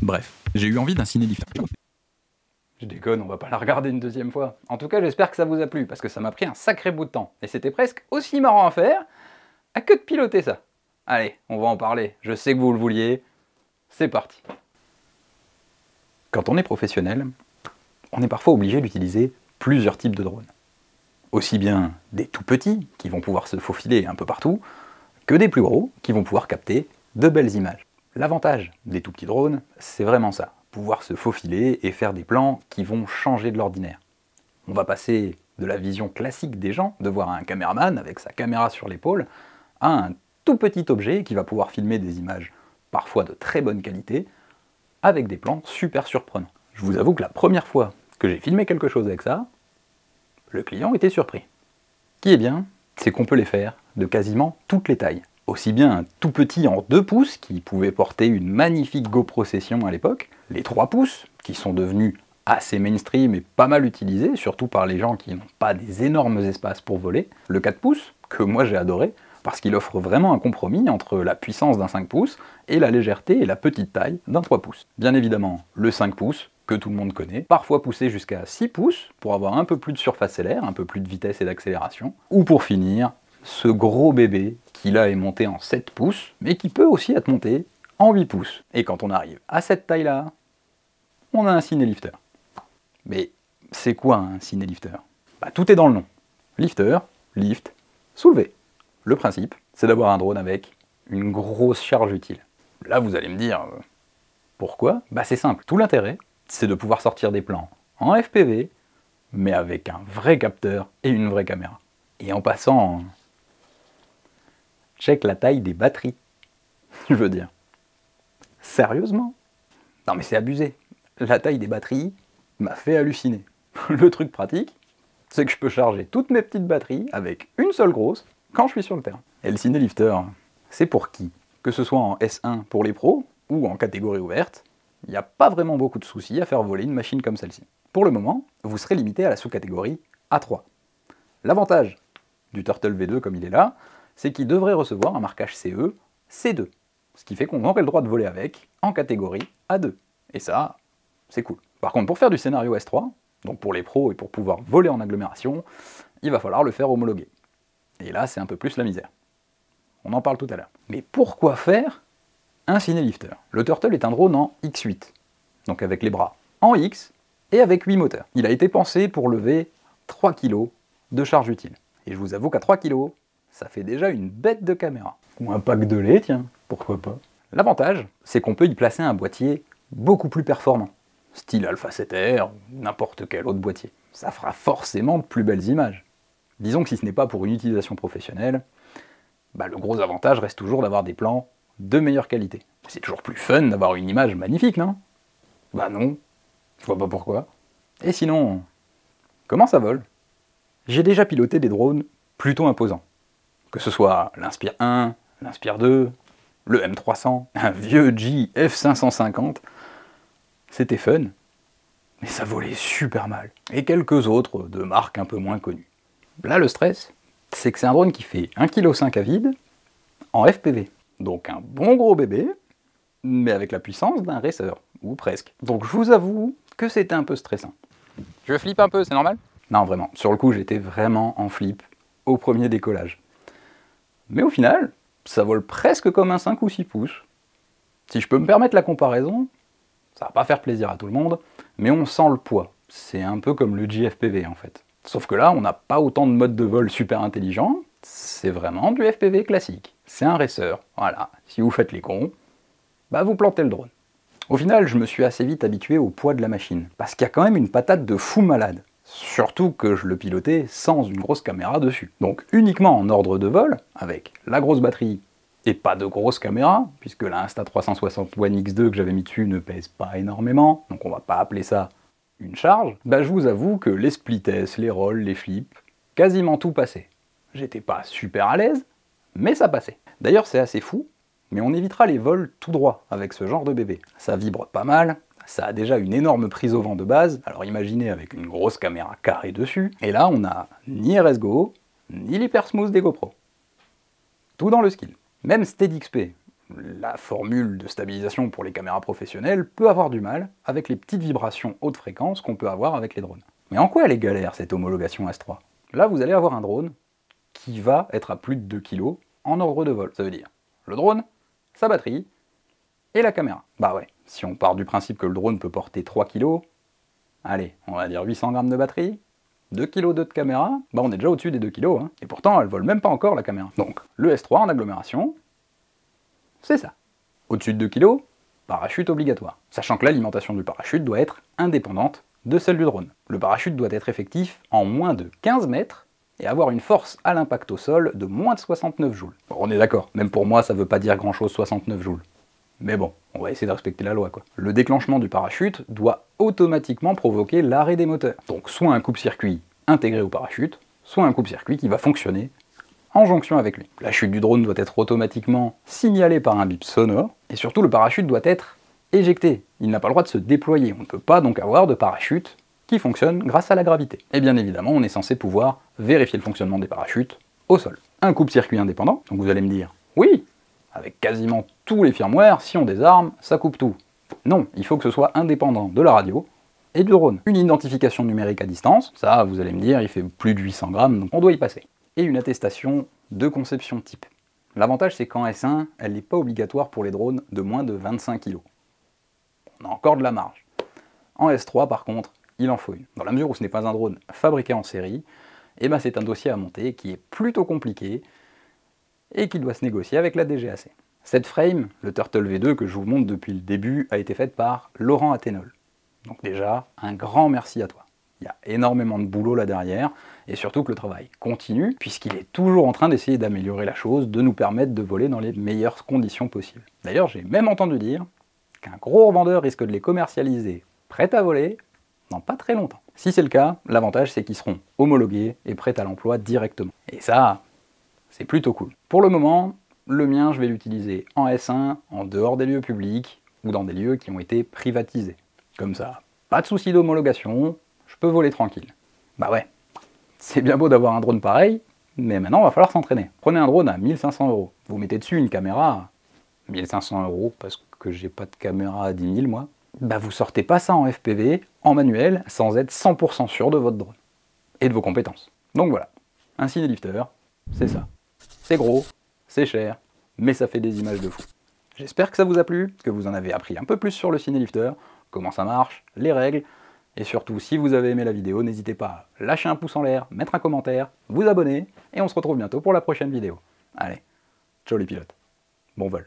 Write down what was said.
Bref, j'ai eu envie d'un ciné-lifter. Je déconne, on va pas la regarder une deuxième fois. En tout cas, j'espère que ça vous a plu, parce que ça m'a pris un sacré bout de temps. Et c'était presque aussi marrant à faire que de piloter ça. Allez, on va en parler. Je sais que vous le vouliez. C'est parti. Quand on est professionnel, on est parfois obligé d'utiliser plusieurs types de drones. Aussi bien des tout petits, qui vont pouvoir se faufiler un peu partout, que des plus gros, qui vont pouvoir capter de belles images. L'avantage des tout petits drones, c'est vraiment ça, pouvoir se faufiler et faire des plans qui vont changer de l'ordinaire. On va passer de la vision classique des gens, de voir un caméraman avec sa caméra sur l'épaule, à un tout petit objet qui va pouvoir filmer des images parfois de très bonne qualité, avec des plans super surprenants. Je vous avoue que la première fois que j'ai filmé quelque chose avec ça, le client était surpris. Ce qui est bien, c'est qu'on peut les faire de quasiment toutes les tailles. Aussi bien un tout petit en 2 pouces, qui pouvait porter une magnifique GoPro Session à l'époque, les 3 pouces, qui sont devenus assez mainstream et pas mal utilisés, surtout par les gens qui n'ont pas des énormes espaces pour voler, le 4 pouces, que moi j'ai adoré, parce qu'il offre vraiment un compromis entre la puissance d'un 5 pouces et la légèreté et la petite taille d'un 3 pouces. Bien évidemment, le 5 pouces, que tout le monde connaît, parfois poussé jusqu'à 6 pouces, pour avoir un peu plus de surface air, un peu plus de vitesse et d'accélération, ou pour finir, ce gros bébé qui là est monté en 7 pouces, mais qui peut aussi être monté en 8 pouces. Et quand on arrive à cette taille-là, on a un ciné-lifter. Mais c'est quoi un ciné-lifter? Tout est dans le nom. Lifter, lift, soulever. Le principe, c'est d'avoir un drone avec une grosse charge utile. Là, vous allez me dire, pourquoi? C'est simple. Tout l'intérêt, c'est de pouvoir sortir des plans en FPV, mais avec un vrai capteur et une vraie caméra. Et en passant, check la taille des batteries. Je veux dire. Sérieusement? Non mais c'est abusé. La taille des batteries m'a fait halluciner. Le truc pratique, c'est que je peux charger toutes mes petites batteries avec une seule grosse quand je suis sur le terrain. Et le ciné-lifter, c'est pour qui? Que ce soit en S1 pour les pros ou en catégorie ouverte, il n'y a pas vraiment beaucoup de soucis à faire voler une machine comme celle-ci. Pour le moment, vous serez limité à la sous-catégorie A3. L'avantage du Turtle V2 comme il est là, c'est qu'il devrait recevoir un marquage CE C2, ce qui fait qu'on aurait le droit de voler avec en catégorie A2. Et ça, c'est cool. Par contre, pour faire du scénario S3, donc pour les pros et pour pouvoir voler en agglomération, il va falloir le faire homologuer. Et là, c'est un peu plus la misère. On en parle tout à l'heure. Mais pourquoi faire un ciné-lifter? Le Turtle est un drone en X8, donc avec les bras en X et avec 8 moteurs. Il a été pensé pour lever 3 kg de charge utile. Et je vous avoue qu'à 3 kg, ça fait déjà une bête de caméra. Ou un pack de lait, tiens, pourquoi pas. L'avantage, c'est qu'on peut y placer un boîtier beaucoup plus performant, style Alpha 7R ou n'importe quel autre boîtier. Ça fera forcément de plus belles images. Disons que si ce n'est pas pour une utilisation professionnelle, le gros avantage reste toujours d'avoir des plans de meilleure qualité. C'est toujours plus fun d'avoir une image magnifique, non? Non, je vois pas pourquoi. Et sinon, comment ça vole? J'ai déjà piloté des drones plutôt imposants. Que ce soit l'Inspire 1, l'Inspire 2, le M300, un vieux G F550. C'était fun, mais ça volait super mal. Et quelques autres de marques un peu moins connues. Là, le stress, c'est que c'est un drone qui fait 1,5 kg à vide en FPV. Donc un bon gros bébé, mais avec la puissance d'un racer, ou presque. Donc je vous avoue que c'était un peu stressant. Je flippe un peu, c'est normal? Non, vraiment, sur le coup, j'étais vraiment en flip au premier décollage. Mais au final, ça vole presque comme un 5 ou 6 pouces. Si je peux me permettre la comparaison, ça va pas faire plaisir à tout le monde, mais on sent le poids. C'est un peu comme le JFPV en fait. Sauf que là, on n'a pas autant de modes de vol super intelligents, c'est vraiment du FPV classique. C'est un racer, voilà. Si vous faites les cons, vous plantez le drone. Au final, je me suis assez vite habitué au poids de la machine, parce qu'il y a quand même une patate de fou malade. Surtout que je le pilotais sans une grosse caméra dessus. Donc uniquement en ordre de vol, avec la grosse batterie et pas de grosse caméra, puisque la Insta360 One X2 que j'avais mis dessus ne pèse pas énormément, donc on va pas appeler ça une charge, je vous avoue que les split S, les rolls, les flips, quasiment tout passait. J'étais pas super à l'aise, mais ça passait. D'ailleurs c'est assez fou, mais on évitera les vols tout droit avec ce genre de bébé. Ça vibre pas mal, ça a déjà une énorme prise au vent de base, alors imaginez avec une grosse caméra carrée dessus, et là on n'a ni RSGO, ni l'hyper smooth des GoPro. Tout dans le skill. Même SteadyXP, la formule de stabilisation pour les caméras professionnelles peut avoir du mal avec les petites vibrations haute fréquence qu'on peut avoir avec les drones. Mais en quoi elle est galère cette homologation S3 ? Là vous allez avoir un drone qui va être à plus de 2 kg en ordre de vol. Ça veut dire le drone, sa batterie et la caméra. Bah ouais, si on part du principe que le drone peut porter 3 kg, allez, on va dire 800 grammes de batterie, 2 kg de caméra, bah on est déjà au-dessus des 2 kg, hein. Et pourtant elle vole même pas encore la caméra. Donc le S3 en agglomération, c'est ça. Au-dessus de 2 kg, parachute obligatoire. Sachant que l'alimentation du parachute doit être indépendante de celle du drone. Le parachute doit être effectif en moins de 15 mètres et avoir une force à l'impact au sol de moins de 69 joules. Bon, on est d'accord, même pour moi ça veut pas dire grand chose 69 joules. Mais bon, on va essayer de respecter la loi quoi. Le déclenchement du parachute doit automatiquement provoquer l'arrêt des moteurs. Donc soit un coupe-circuit intégré au parachute, soit un coupe-circuit qui va fonctionner en jonction avec lui. La chute du drone doit être automatiquement signalée par un bip sonore, et surtout le parachute doit être éjecté. Il n'a pas le droit de se déployer. On ne peut pas donc avoir de parachute qui fonctionne grâce à la gravité. Et bien évidemment, on est censé pouvoir vérifier le fonctionnement des parachutes au sol. Un coupe-circuit indépendant, donc vous allez me dire, oui, avec quasiment tous les firmware, si on désarme, ça coupe tout. Non, il faut que ce soit indépendant de la radio et du drone. Une identification numérique à distance, ça vous allez me dire, il fait plus de 800 grammes, donc on doit y passer. Et une attestation de conception type. L'avantage c'est qu'en S1, elle n'est pas obligatoire pour les drones de moins de 25 kg. On a encore de la marge. En S3 par contre, il en faut une. Dans la mesure où ce n'est pas un drone fabriqué en série, et ben c'est un dossier à monter qui est plutôt compliqué et qui doit se négocier avec la DGAC. Cette frame, le Turtle V2 que je vous montre depuis le début, a été faite par Laurent Athénol. Donc déjà, un grand merci à toi. Il y a énormément de boulot là derrière, et surtout que le travail continue, puisqu'il est toujours en train d'essayer d'améliorer la chose, de nous permettre de voler dans les meilleures conditions possibles. D'ailleurs, j'ai même entendu dire qu'un gros revendeur risque de les commercialiser prêts à voler dans pas très longtemps. Si c'est le cas, l'avantage c'est qu'ils seront homologués et prêts à l'emploi directement. Et ça, c'est plutôt cool. Pour le moment, le mien, je vais l'utiliser en S1, en dehors des lieux publics, ou dans des lieux qui ont été privatisés. Comme ça, pas de souci d'homologation, je peux voler tranquille. Bah ouais, c'est bien beau d'avoir un drone pareil, mais maintenant il va falloir s'entraîner. Prenez un drone à 1500 €, vous mettez dessus une caméra à 1500 € parce que j'ai pas de caméra à 10 000 moi, bah vous sortez pas ça en FPV, en manuel, sans être 100% sûr de votre drone et de vos compétences. Donc voilà, un cinélifter, c'est ça. C'est gros, c'est cher, mais ça fait des images de fou. J'espère que ça vous a plu, que vous en avez appris un peu plus sur le cinélifter, comment ça marche, les règles, et surtout si vous avez aimé la vidéo, n'hésitez pas à lâcher un pouce en l'air, mettre un commentaire, vous abonner, et on se retrouve bientôt pour la prochaine vidéo. Allez, ciao les pilotes, bon vol.